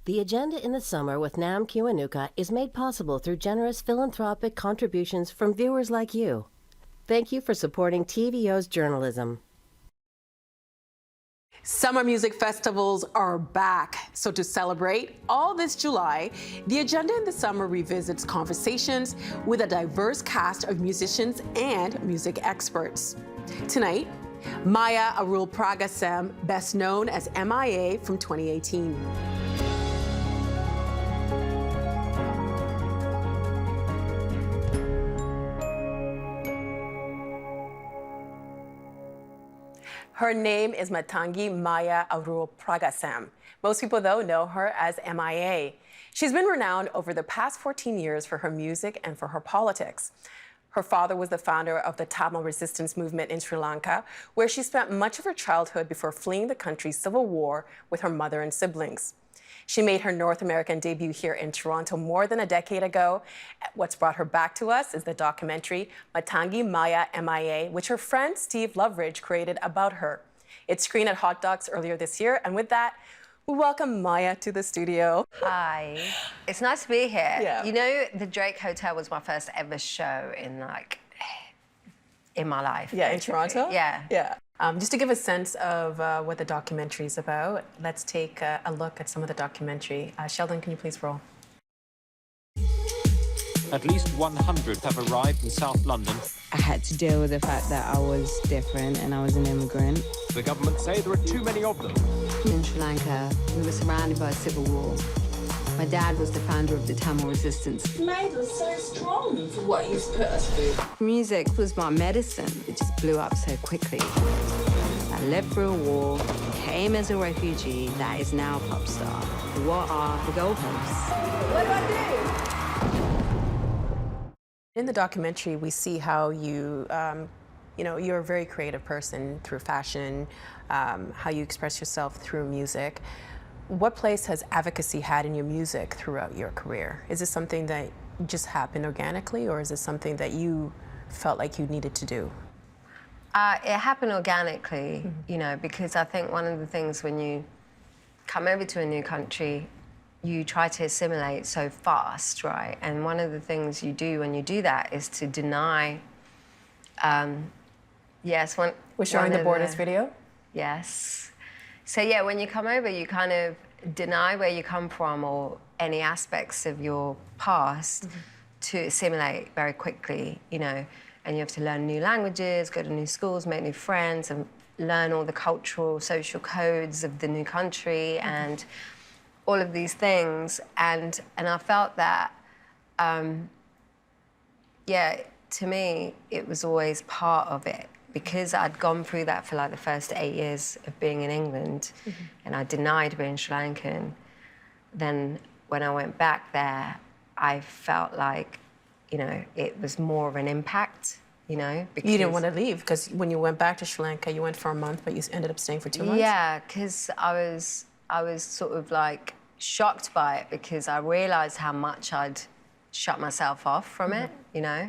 The Agenda in the Summer with Nam Kiwanuka is made possible through generous philanthropic contributions from viewers like you. Thank you for supporting TVO's journalism. Summer music festivals are back. So to celebrate all this July, the Agenda in the Summer revisits conversations with a diverse cast of musicians and music experts. Tonight, M.I.A. Arul Pragasam, best known as M.I.A. from 2018. Her name is Matangi M.I.A. Arul Pragasam. Most people, though, know her as M.I.A. She's been renowned over the past 14 years for her music and for her politics. Her father was the founder of the Tamil resistance movement in Sri Lanka, where she spent much of her childhood before fleeing the country's civil war with her mother and siblings. She made her North American debut here in Toronto more than a decade ago. What's brought her back to us is the documentary Matangi M.I.A. M.I.A., which her friend Steve Loveridge created about her. It screened at Hot Docs earlier this year, and with that, we welcome M.I.A. to the studio. Hi. It's nice to be here. Yeah. You know, the Drake Hotel was my first ever show in my life. Yeah, basically. in Toronto? Yeah. Yeah. Just to give a sense of what the documentary is about, let's take a look at some of the documentary. Sheldon, can you please roll? At least 100 have arrived in South London. I had to deal with the fact that I was different and I was an immigrant. The government say there are too many of them. In Sri Lanka, we were surrounded by a civil war. My dad was the founder of the Tamil resistance. Made us so strong for what he's put us through. Music was my medicine. It just blew up so quickly. I lived through a war, came as a refugee that is now a pop star. What are the goalposts? What do I do? In the documentary, we see how you, you're a very creative person through fashion, how you express yourself through music. What place has advocacy had in your music throughout your career? Is this something that just happened organically, or is it something that you felt like you needed to do? It happened organically, you know, because I think one of the things when you come over to a new country, you try to assimilate so fast, right? And one of the things you do when you do that is to deny, yes, one... We're showing the Borders video? Yes. So yeah, when you come over, you kind of deny where you come from or any aspects of your past to assimilate very quickly, you know, and you have to learn new languages, go to new schools, make new friends, and learn all the cultural, social codes of the new country and all of these things. And I felt that, yeah, to me, it was always part of it. Because I'd gone through that for like the first 8 years of being in England and I denied being Sri Lankan, then when I went back there, I felt like, you know, it was more of an impact, you know. Because you didn't want to leave because when you went back to Sri Lanka, you went for a month, but you ended up staying for 2 months? Yeah, because I was sort of like shocked by it because I realised how much I'd shut myself off from it, you know.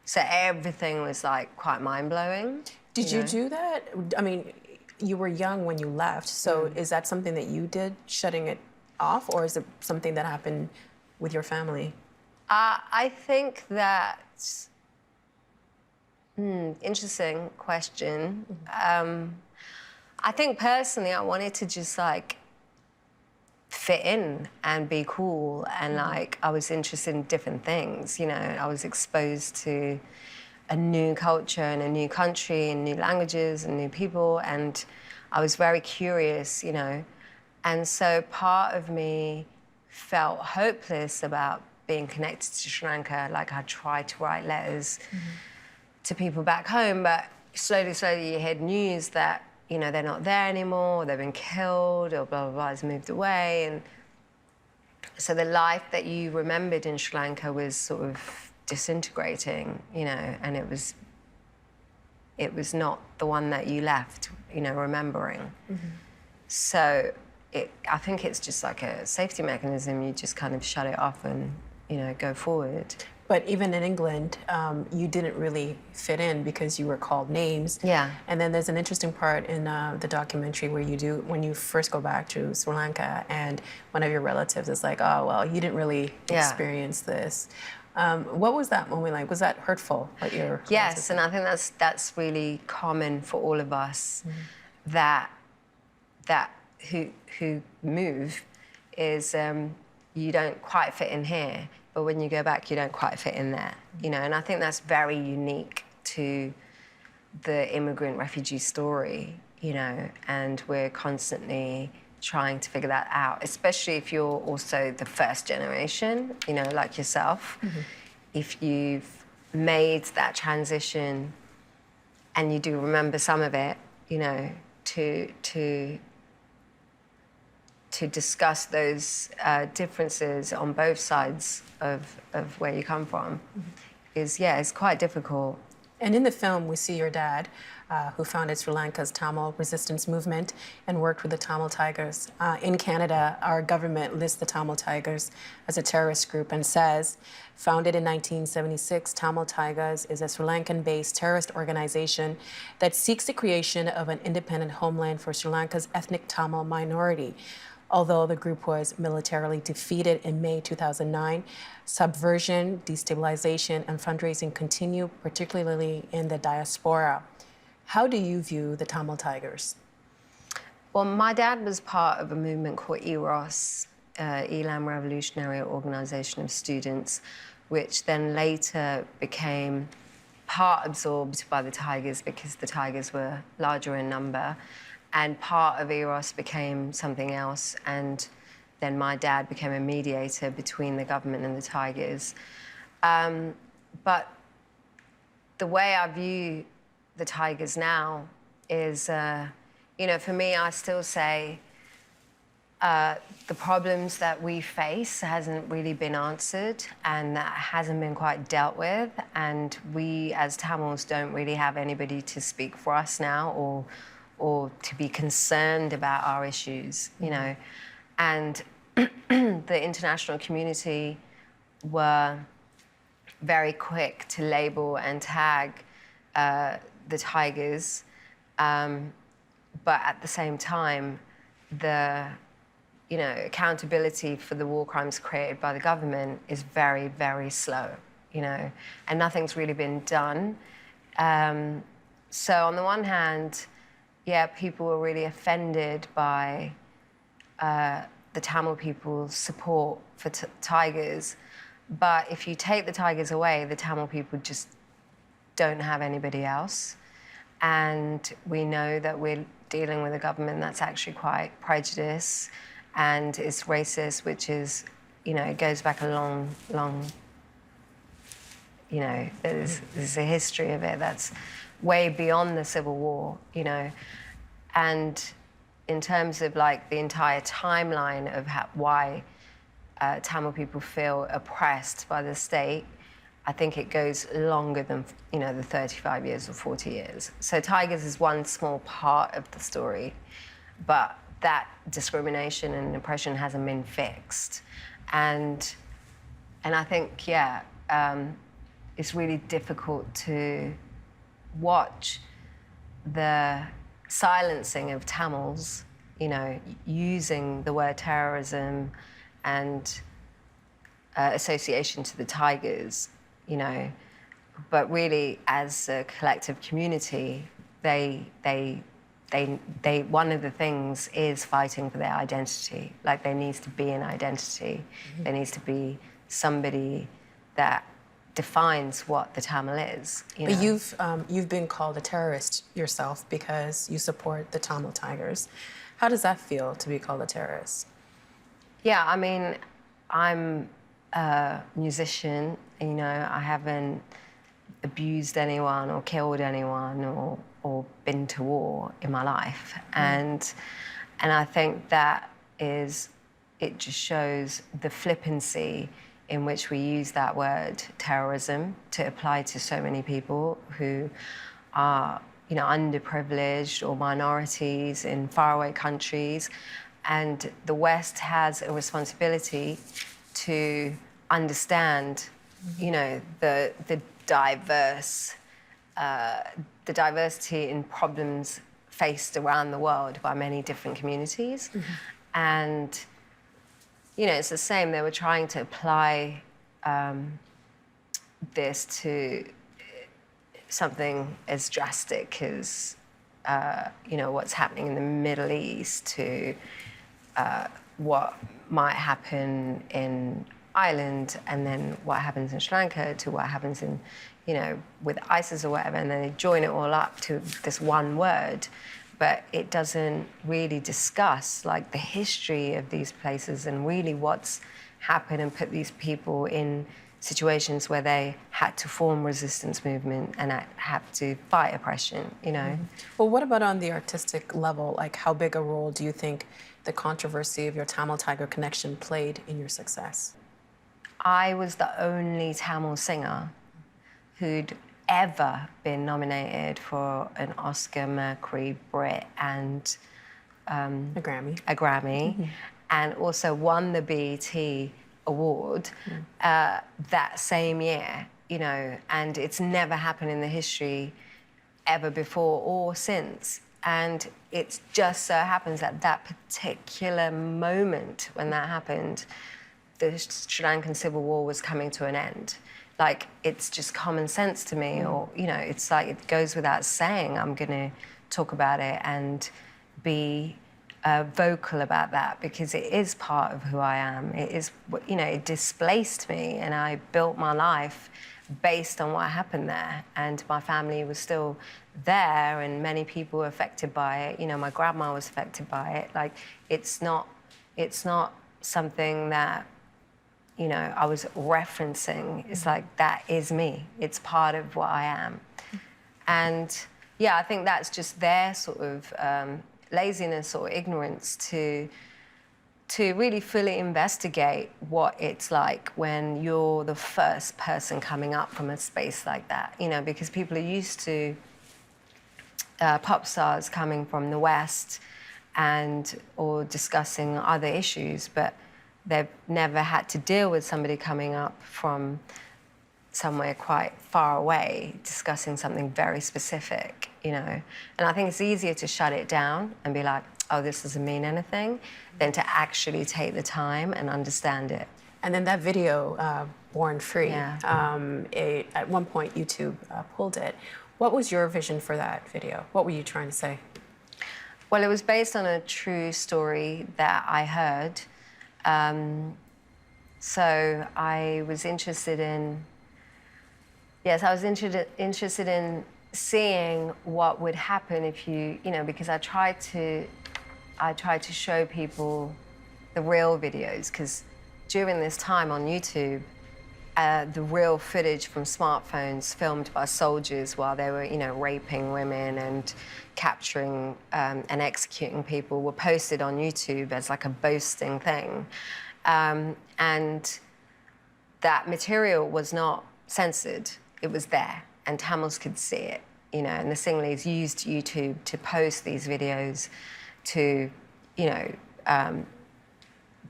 So everything was like quite mind-blowing. Did you do that? I mean, you were young when you left, so is that something that you did, shutting it off, or is it something that happened with your family? I think that, interesting question. I think personally I wanted to just like fit in and be cool and like I was interested in different things, you know. I was exposed to a new culture and a new country and new languages and new people and I was very curious, you know. And so part of me felt hopeless about being connected to Sri Lanka. Like I tried to write letters to people back home, but slowly you heard news that, you know, they're not there anymore, they've been killed, or blah, blah, blah, has moved away. And so the life that you remembered in Sri Lanka was sort of disintegrating, you know, and it was not the one that you left, you know, remembering. So I think it's just like a safety mechanism. You just kind of shut it off and, you know, go forward. But even in England, you didn't really fit in because you were called names. Yeah. And then there's an interesting part in the documentary where when you first go back to Sri Lanka and one of your relatives is like, oh, well, you didn't really experience this. What was that moment like? Was that hurtful? Yes, and I think that's really common for all of us, that who move is you don't quite fit in here, but when you go back, you don't quite fit in there, you know. And I think that's very unique to the immigrant refugee story, you know. And we're constantly trying to figure that out, especially if you're also the first generation, you know, like yourself. If you've made that transition and you do remember some of it, you know, to discuss those differences on both sides of where you come from is, it's quite difficult. And in the film, we see your dad, who founded Sri Lanka's Tamil resistance movement and worked with the Tamil Tigers. In Canada, our government lists the Tamil Tigers as a terrorist group and says, founded in 1976, Tamil Tigers is a Sri Lankan-based terrorist organization that seeks the creation of an independent homeland for Sri Lanka's ethnic Tamil minority. Although the group was militarily defeated in May 2009, subversion, destabilization, and fundraising continue, particularly in the diaspora. How do you view the Tamil Tigers? Well, my dad was part of a movement called EROS, Elam Revolutionary Organization of Students, which then later became part absorbed by the Tigers because the Tigers were larger in number. And part of EROS became something else, and then my dad became a mediator between the government and the Tigers. But the way I view the Tigers now is, you know, for me, I still say the problems that we face hasn't really been answered, and that hasn't been quite dealt with, and we as Tamils don't really have anybody to speak for us now or to be concerned about our issues, you know. And the international community were very quick to label and tag the Tigers, but at the same time, the accountability for the war crimes created by the government is very, very slow, you know, and nothing's really been done. So on the one hand, people were really offended by the Tamil people's support for Tigers. But if you take the Tigers away, the Tamil people just don't have anybody else. And we know that we're dealing with a government that's actually quite prejudiced and is racist, which is, you know, it goes back a long, you know, there's a history of it that's way beyond the Civil War, you know. And in terms of like the entire timeline of why Tamil people feel oppressed by the state, I think it goes longer than, you know, the 35 years or 40 years. So Tigers is one small part of the story, but that discrimination and oppression hasn't been fixed. And I think, it's really difficult to watch the silencing of Tamils, you know, using the word terrorism and association to the Tigers, you know, but really as a collective community, they one of the things is fighting for their identity. Like there needs to be an identity. There needs to be somebody that defines what the Tamil is. You know? But you've been called a terrorist yourself because you support the Tamil Tigers. How does that feel to be called a terrorist? Yeah, I mean, I'm a musician. You know, I haven't abused anyone or killed anyone or been to war in my life, and I think that it just shows the flippancy in which we use that word terrorism to apply to so many people who are, you know, underprivileged or minorities in faraway countries. And the West has a responsibility to understand you know, the diversity in problems faced around the world by many different communities. And, you know, it's the same. They were trying to apply this to something as drastic as, you know, what's happening in the Middle East, to what might happen in Ireland, and then what happens in Sri Lanka, to what happens in, you know, with ISIS or whatever, and then they join it all up to this one word. But it doesn't really discuss, like, the history of these places and really what's happened, and put these people in situations where they had to form resistance movement and had to fight oppression, you know. Well, what about on the artistic level? Like, how big a role do you think the controversy of your Tamil Tiger connection played in your success? I was the only Tamil singer who'd ever been nominated for an Oscar, Mercury, Brit, and A Grammy. And also won the BET award that same year, you know, and it's never happened in the history ever before or since. And it just so happens that that particular moment when that happened, the Sri Lankan civil war was coming to an end. Like, it's just common sense to me, or, you know, it's like, it goes without saying I'm gonna talk about it and be vocal about that, because it is part of who I am. It is, you know, it displaced me, and I built my life based on what happened there. And my family was still there, and many people were affected by it. You know, my grandma was affected by it. Like, it's not something that, you know, I was referencing. It's like, that is me. It's part of what I am. And yeah, I think that's just their sort of laziness or ignorance to really fully investigate what it's like when you're the first person coming up from a space like that, you know, because people are used to pop stars coming from the West or discussing other issues, but they've never had to deal with somebody coming up from somewhere quite far away discussing something very specific, you know. And I think it's easier to shut it down and be like, oh, this doesn't mean anything, than to actually take the time and understand it. And then that video, Born Free, Yeah. At one point YouTube pulled it. What was your vision for that video? What were you trying to say? Well, it was based on a true story that I heard. So I was interested in, interested in seeing what would happen if you know, because I tried to show people the real videos, because during this time on YouTube, the real footage from smartphones filmed by soldiers while they were, you know, raping women and capturing and executing people were posted on YouTube as like a boasting thing. And that material was not censored. It was there, and Tamils could see it, you know, and the Sinhalese used YouTube to post these videos to, you know,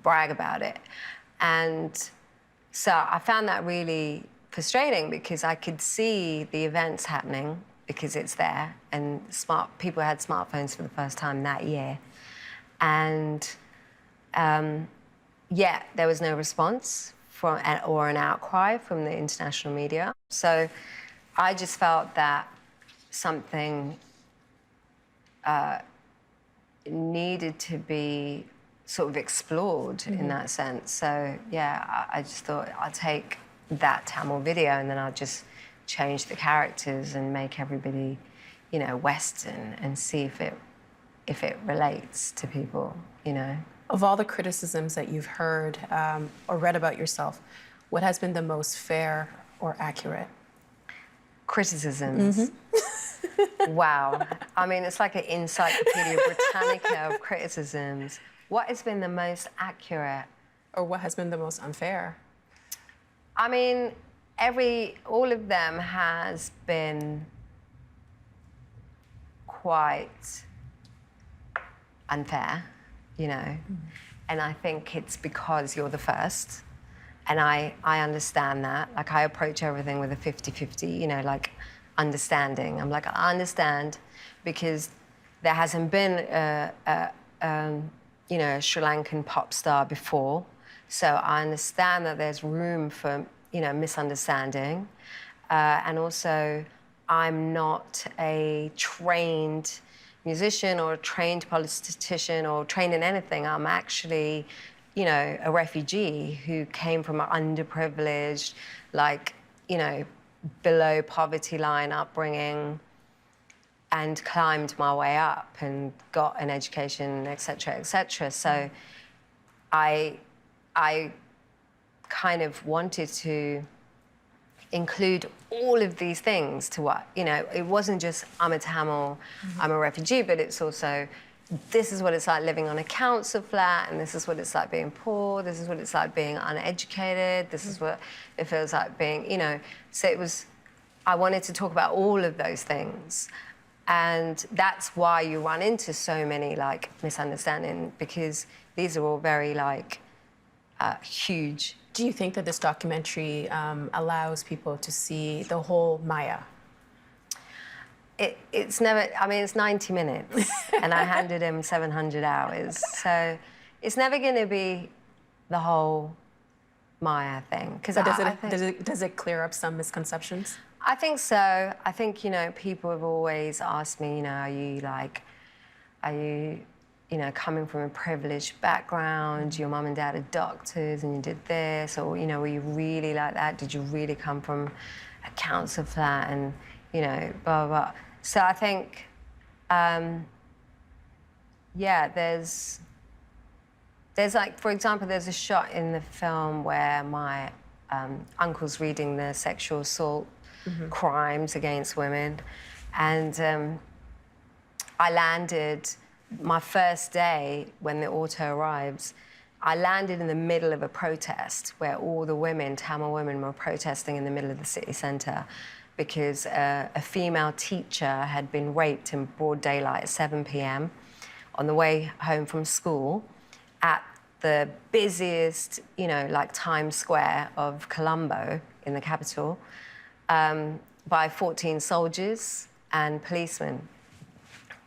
brag about it. And so I found that really frustrating, because I could see the events happening because it's there, and people had smartphones for the first time that year. And yet there was no response or an outcry from the international media. So I just felt that something needed to be sort of explored in that sense. So yeah, I just thought I'll take that Tamil video and then I'll just change the characters and make everybody, you know, Western, and see if it relates to people, you know. Of all the criticisms that you've heard or read about yourself, what has been the most fair or accurate? Criticisms. Wow. I mean, it's like an Encyclopedia Britannica of criticisms. What has been the most accurate? Or what has been the most unfair? I mean, all of them has been quite unfair, you know. And I think it's because you're the first, And I understand that. Like, I approach everything with a 50-50, you know, like, understanding. I'm like, I understand, because there hasn't been you know, a Sri Lankan pop star before. So I understand that there's room for, you know, misunderstanding. And also, I'm not a trained musician or a trained politician or trained in anything. I'm actually, you know, a refugee who came from an underprivileged, like, you know, below poverty line upbringing, and climbed my way up and got an education, et cetera, et cetera. So I kind of wanted to include all of these things to what, you know, it wasn't just I'm a Tamil, I'm a refugee, but it's also, this is what it's like living on a council flat, and this is what it's like being poor, this is what it's like being uneducated, this is what it feels like being, you know. So it was, I wanted to talk about all of those things. And that's why you run into so many, like, misunderstanding, because these are all very, like, huge. Do you think that this documentary allows people to see the whole M.I.A? It's never, I mean, it's 90 minutes, and I handed him 700 hours. So it's never going to be the whole M.I.A thing. Does it clear up some misconceptions? I think so. I think, you know, people have always asked me, you know, are you, you know, coming from a privileged background? Your mum and dad are doctors and you did this, or, you know, were you really like that? Did you really come from a council flat and, you know, blah, blah, blah. So I think, yeah, there's like, for example, there's a shot in the film where my uncle's reading the sexual assault crimes against women. And I landed, my first day when the auto arrives, I landed in the middle of a protest where all the women, Tamil women, were protesting in the middle of the city centre because a female teacher had been raped in broad daylight at 7 p.m. on the way home from school at the busiest, you know, like Times Square of Colombo in the capital, by 14 soldiers and policemen.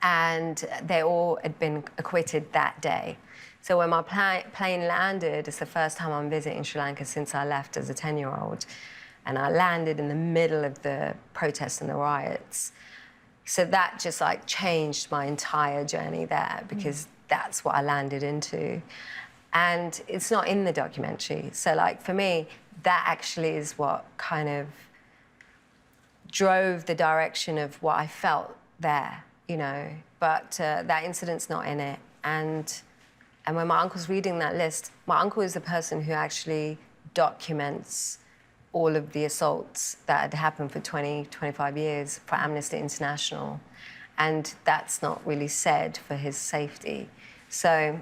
And they all had been acquitted that day. So when my plane landed, it's the first time I'm visiting Sri Lanka since I left as a 10-year-old. And I landed in the middle of the protests and the riots. So that just like changed my entire journey there, because that's what I landed into. And it's not in the documentary. So like for me, that actually is what kind of drove the direction of what I felt there, you know. But that incident's not in it. And when my uncle's reading that list, my uncle is the person who actually documents all of the assaults that had happened for 20, 25 years for Amnesty International. And that's not really said for his safety. So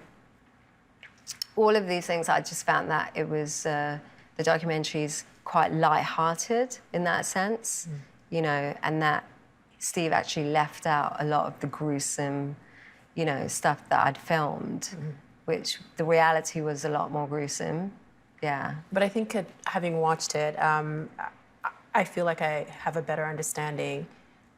all of these things, I just found that it was, the documentary's quite light-hearted in that sense, you know, and that Steve actually left out a lot of the gruesome, you know, stuff that I'd filmed, which the reality was a lot more gruesome, yeah. But I think having watched it, I feel like I have a better understanding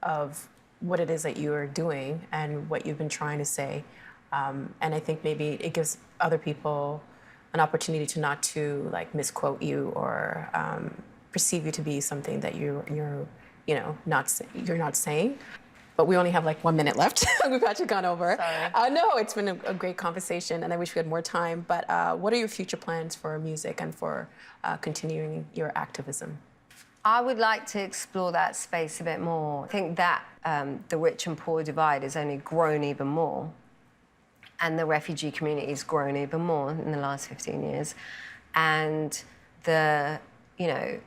of what it is that you are doing and what you've been trying to say. And I think maybe it gives other people an opportunity to not to like misquote you or perceive you to be something that you're you know, you're not saying. But we only have like 1 minute left. We've actually gone over. Sorry. No, it's been a great conversation, and I wish we had more time. But what are your future plans for music and for continuing your activism? I would like to explore that space a bit more. I think that the rich and poor divide has only grown even more, and the refugee community has grown even more in the last 15 years. And the, you know,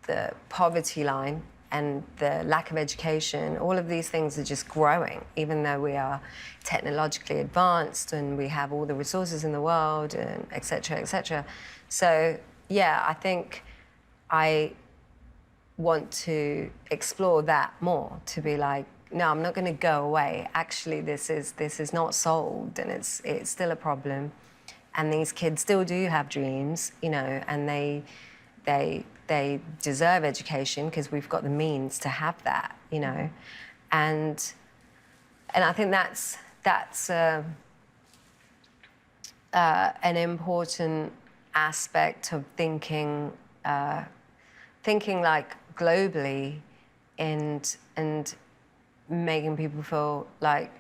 the poverty line and the lack of education, all of these things are just growing, even though we are technologically advanced and we have all the resources in the world, and et cetera, et cetera. So, yeah, I think I want to explore that more, to be like, no, I'm not going to go away. Actually, this is not solved, and it's still a problem. And these kids still do have dreams, you know, and they deserve education because we've got the means to have that, you know. And I think that's an important aspect of thinking like globally and making people feel like,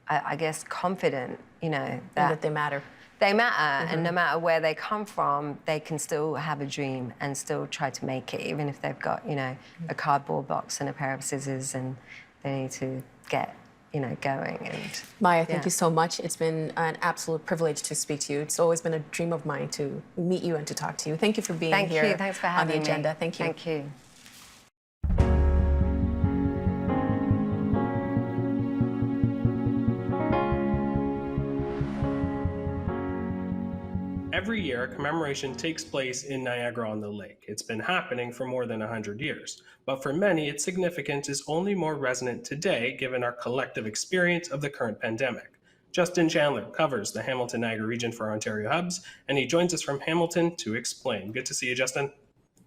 I guess, confident, you know, that they matter. They matter, and no matter where they come from, they can still have a dream and still try to make it, even if they've got, you know, a cardboard box and a pair of scissors and they need to get, you know, going. And M.I.A, thank you so much. It's been an absolute privilege to speak to you. It's always been a dream of mine to meet you and to talk to you. Thank you for being here. Thank you. Thanks for having on the agenda. me. Thank you. Thank you. Every year, a commemoration takes place in Niagara-on-the-Lake. It's been happening for more than 100 years, but for many, its significance is only more resonant today given our collective experience of the current pandemic. Justin Chandler covers the Hamilton-Niagara region for Ontario Hubs, and he joins us from Hamilton to explain. Good to see you, Justin.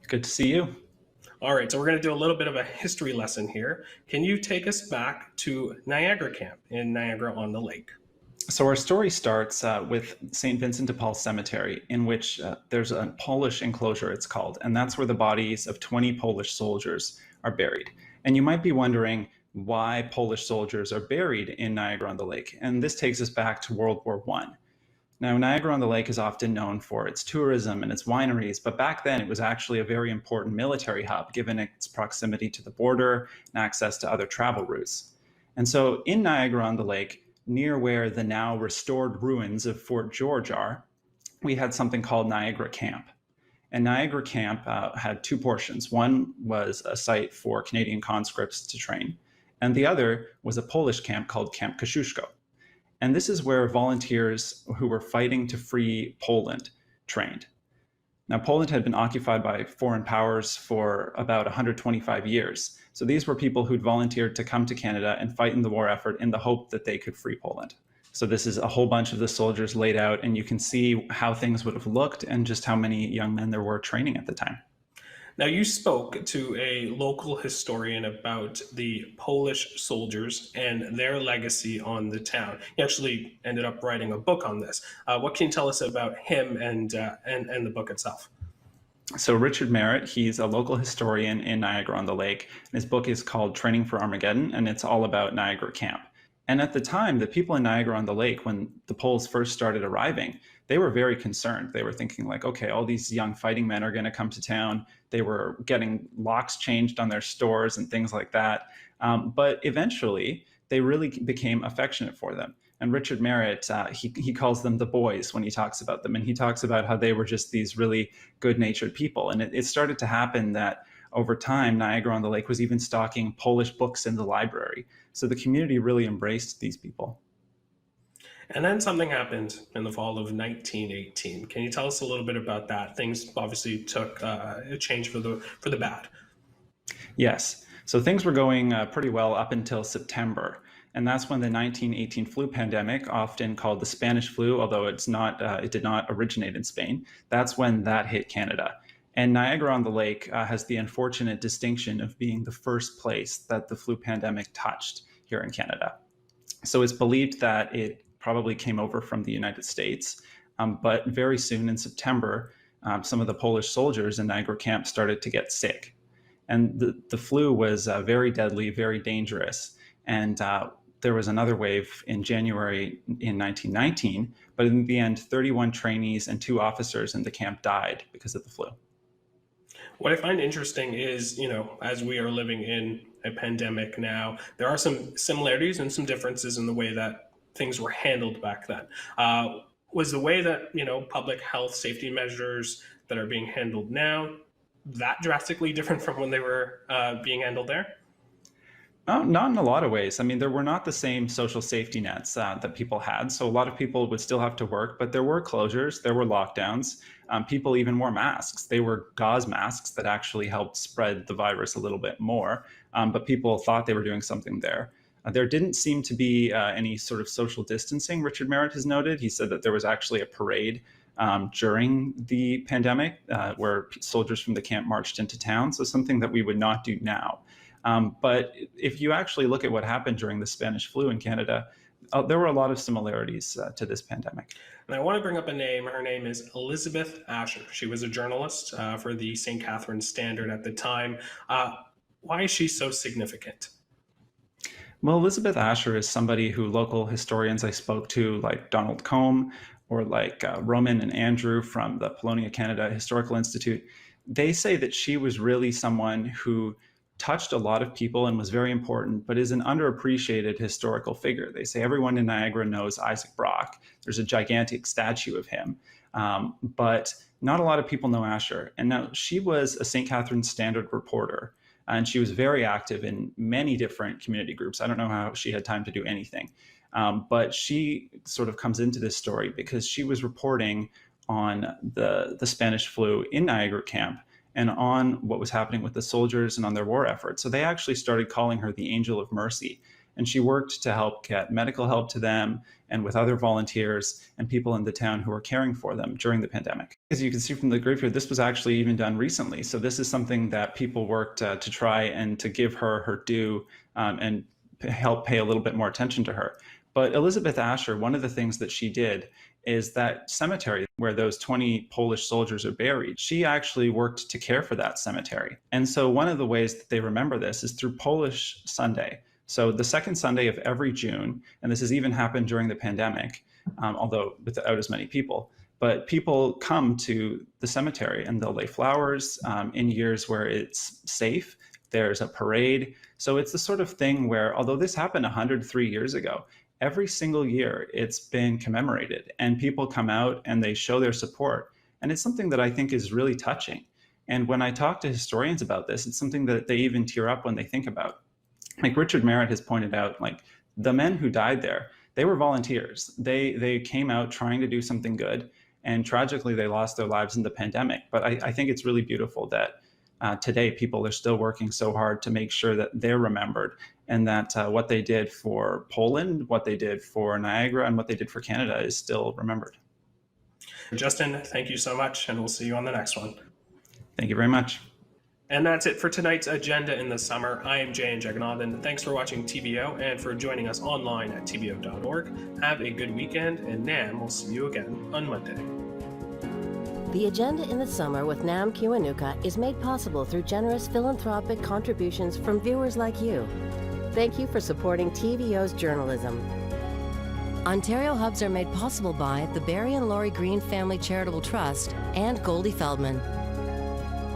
Good to see you. All right, so we're going to do a little bit of a history lesson here. Can you take us back to Niagara Camp in Niagara-on-the-Lake? So our story starts with St. Vincent de Paul Cemetery, in which there's a Polish enclosure, it's called, and that's where the bodies of 20 Polish soldiers are buried. And you might be wondering why Polish soldiers are buried in Niagara-on-the-Lake, and this takes us back to World War I. Now, Niagara-on-the-Lake is often known for its tourism and its wineries, but back then it was actually a very important military hub, given its proximity to the border and access to other travel routes. And so in Niagara-on-the-Lake, near where the now restored ruins of Fort George are, we had something called Niagara Camp. And Niagara Camp had two portions. One was a site for Canadian conscripts to train, and the other was a Polish camp called Camp Kosciuszko. And this is where volunteers who were fighting to free Poland trained. Now, Poland had been occupied by foreign powers for about 125 years. So these were people who'd volunteered to come to Canada and fight in the war effort in the hope that they could free Poland. So this is a whole bunch of the soldiers laid out, and you can see how things would have looked and just how many young men there were training at the time. Now, you spoke to a local historian about the Polish soldiers and their legacy on the town. He actually ended up writing a book on this. What can you tell us about him and the book itself? So Richard Merritt, he's a local historian in Niagara-on-the-Lake, and his book is called Training for Armageddon, and it's all about Niagara Camp. And at the time, the people in Niagara-on-the-Lake, when the Poles first started arriving, they were very concerned. They were thinking like, okay, all these young fighting men are going to come to town. They were getting locks changed on their stores and things like that. But eventually, they really became affectionate for them. And Richard Merritt, he calls them the boys when he talks about them. And he talks about how they were just these really good-natured people. And it started to happen that over time, Niagara-on-the-Lake was even stocking Polish books in the library. So the community really embraced these people. And then something happened in the fall of 1918. Can you tell us a little bit about that? Things obviously took a change for the bad. Yes. So things were going pretty well up until September. And that's when the 1918 flu pandemic, often called the Spanish flu, although it did not originate in Spain, that's when that hit Canada. And Niagara-on-the-Lake has the unfortunate distinction of being the first place that the flu pandemic touched here in Canada. So it's believed that it probably came over from the United States, but very soon in September, some of the Polish soldiers in Niagara Camp started to get sick. And the flu was very deadly, very dangerous. And there was another wave in January in 1919, but in the end, 31 trainees and 2 officers in the camp died because of the flu. What I find interesting is, as we are living in a pandemic now, there are some similarities and some differences in the way that things were handled back then. Was the way that, public health safety measures that are being handled now, that drastically different from when they were being handled there? Not in a lot of ways. I mean, there were not the same social safety nets that people had. So a lot of people would still have to work, but there were closures, there were lockdowns. People even wore masks. They were gauze masks that actually helped spread the virus a little bit more. But people thought they were doing something there. There didn't seem to be any sort of social distancing, Richard Merritt has noted. He said that there was actually a parade during the pandemic where soldiers from the camp marched into town, so something that we would not do now. But if you actually look at what happened during the Spanish flu in Canada, there were a lot of similarities to this pandemic. And I want to bring up a name. Her name is Elizabeth Asher. She was a journalist for the St. Catharines Standard at the time. Why is she so significant? Well, Elizabeth Asher is somebody who local historians I spoke to, like Donald Combe or like Roman and Andrew from the Polonia Canada Historical Institute, they say that she was really someone who touched a lot of people and was very important, but is an underappreciated historical figure. They say everyone in Niagara knows Isaac Brock. There's a gigantic statue of him, but not a lot of people know Asher. And now she was a St. Catharines Standard reporter, and she was very active in many different community groups. I don't know how she had time to do anything, but she sort of comes into this story because she was reporting on the Spanish flu in Niagara camp and on what was happening with the soldiers and on their war efforts. So they actually started calling her the Angel of Mercy. And she worked to help get medical help to them and with other volunteers and people in the town who were caring for them during the pandemic. As you can see from the group here, this was actually even done recently. So this is something that people worked to try and to give her due and help pay a little bit more attention to her. But Elizabeth Asher, one of the things that she did is that cemetery where those 20 Polish soldiers are buried, she actually worked to care for that cemetery. And so one of the ways that they remember this is through Polish Sunday. So the second Sunday of every June, and this has even happened during the pandemic, although without as many people, but people come to the cemetery and they'll lay flowers in years where it's safe. There's a parade. So it's the sort of thing where, although this happened 103 years ago, every single year it's been commemorated and people come out and they show their support. And it's something that I think is really touching. And when I talk to historians about this, it's something that they even tear up when they think about. Like Richard Merritt has pointed out, like the men who died there, they were volunteers. They came out trying to do something good. And tragically, they lost their lives in the pandemic. But I think it's really beautiful that today people are still working so hard to make sure that they're remembered and that what they did for Poland, what they did for Niagara, and what they did for Canada is still remembered. Justin, thank you so much, and we'll see you on the next one. Thank you very much. And that's it for tonight's Agenda in the Summer. I am Jay Jaganathan. Thanks for watching TVO and for joining us online at tvo.org. Have a good weekend, and Nam will see you again on Monday. The Agenda in the Summer with Nam Kiwanuka is made possible through generous philanthropic contributions from viewers like you. Thank you for supporting TVO's journalism. Ontario Hubs are made possible by the Barry and Laurie Green Family Charitable Trust and Goldie Feldman.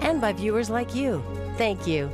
And by viewers like you. Thank you.